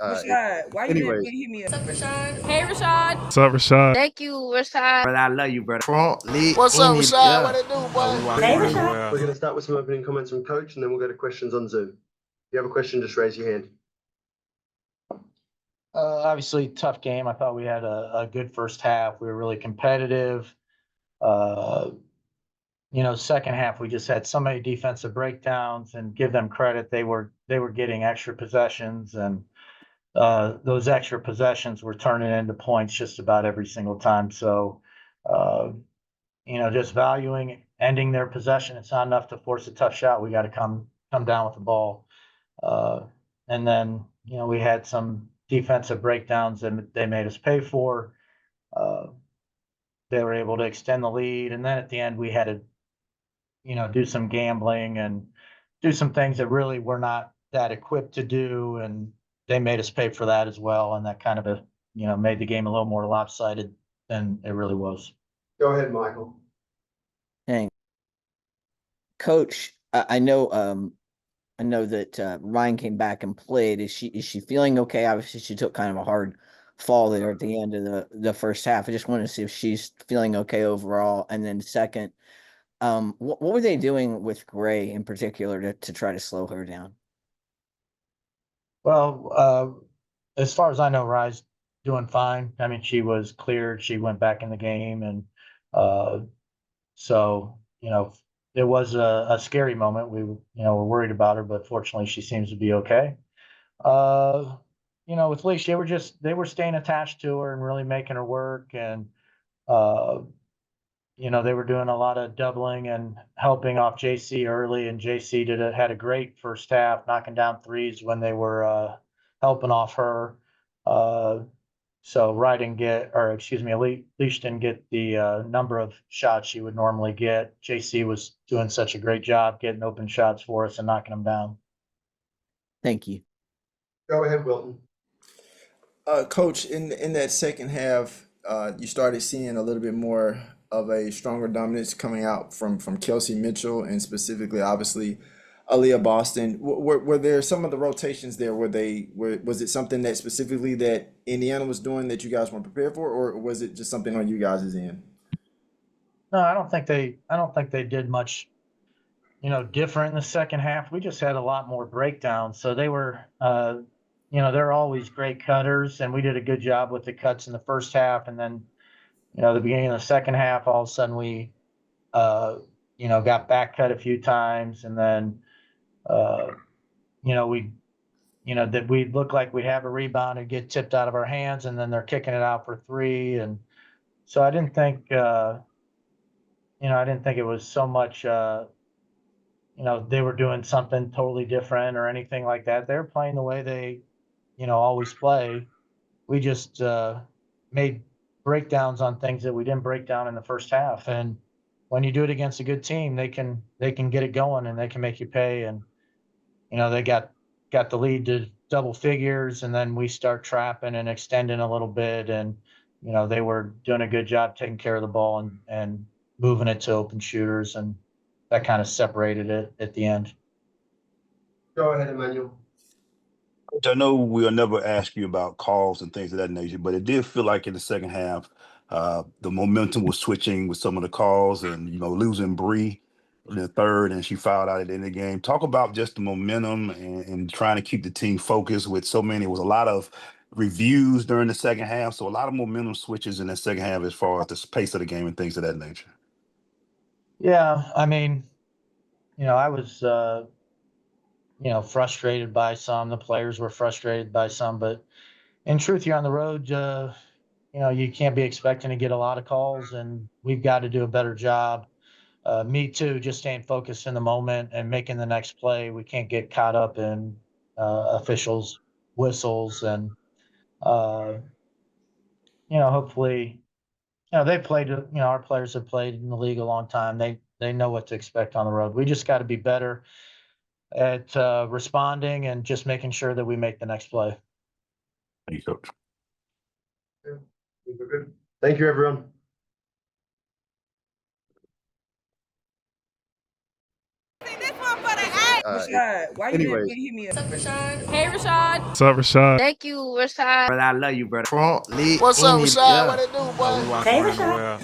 Rashad, why you didn't Anyways, hit me up? What's up, Rashad? Hey, Rashad. What's up, Rashad? Thank you, Rashad. brother, I love you, brother. What's up, Rashad? What it do, boy? Hey, Rashad. We're going to start with some opening comments from Coach, and then we'll go to questions on Zoom. If you have a question, just raise your hand. Obviously, tough game. I thought we had a good first half. We were really competitive. Second half, we just had so many defensive breakdowns, and give them credit. They were getting extra possessions, and those extra possessions were turning into points just about every single time. So, just valuing ending their possession. It's not enough to force a tough shot. We got to come down with the ball. And then, we had some defensive breakdowns that they made us pay for. They were able to extend the lead. And then at the end, we had to, do some gambling and do some things that really we're not that equipped to do. And they made us pay for that as well. And that kind of, made the game a little more lopsided than it really was. Go ahead, Michael. Hey, Coach, I know that Ryan came back and played. Is she feeling okay? Obviously, she took kind of a hard fall there at the end of the first half. I just wanted to see if she's feeling okay overall. And then second, what were they doing with Gray in particular to try to slow her down? Well, as far as I know, Rye's doing fine. I mean, she was cleared. She went back in the game, and so it was a scary moment. We were worried about her, but fortunately, she seems to be okay. With Leash, they were staying attached to her and really making her work, and they were doing a lot of doubling and helping off JC early, and JC had a great first half, knocking down threes when they were helping off her. So Leash didn't get the number of shots she would normally get. JC was doing such a great job getting open shots for us and knocking them down. Thank you. Go ahead, Wilton. Coach, in that second half, you started seeing a little bit more of a stronger dominance coming out from Kelsey Mitchell and specifically, obviously, Aaliyah Boston. Were there some of the rotations there? Was it something that specifically that Indiana was doing that you guys weren't prepared for, or was it just something on you guys' end? No, I don't think they did much, different in the second half. We just had a lot more breakdowns. So they were, they're always great cutters, and we did a good job with the cuts in the first half. And then, the beginning of the second half, all of a sudden we, got back cut a few times, and then, that we look like we have a rebound and get tipped out of our hands, and then they're kicking it out for three. And so I didn't think it was so much, they were doing something totally different or anything like that. They're playing the way they, always play. We just made breakdowns on things that we didn't break down in the first half. And when you do it against a good team, they can get it going and they can make you pay. And, they got the lead to double figures, and then we start trapping and extending a little bit. And, they were doing a good job taking care of the ball and moving it to open shooters. And that kind of separated it at the end. Go ahead, Emmanuel. I know we'll never ask you about calls and things of that nature, but it did feel like in the second half, the momentum was switching with some of the calls and, losing Bree in the third, and she fouled out at the end of the game. Talk about just the momentum and trying to keep the team focused with so many. It was a lot of reviews during the second half, so a lot of momentum switches in the second half as far as the pace of the game and things of that nature. Yeah, I mean, I was frustrated by some. The players were frustrated by some, but in truth, you're on the road. You can't be expecting to get a lot of calls, and we've got to do a better job. Me too, just staying focused in the moment and making the next play. We can't get caught up in officials' whistles, and hopefully, they played. Our players have played in the league a long time. They know what to expect on the road. We just got to be better at responding and just making sure that we make the next play. Thank you, Coach. Good. Thank you, everyone. See this one for the A. Rashad, why you anyways. didn't hit me up? Hey, Rashad. What's up, Rashad? Thank you, Rashad. Brother, I love you, brother. Trump lit What's up, in it, Rashad? yeah. What it do, boy? We walk around the world.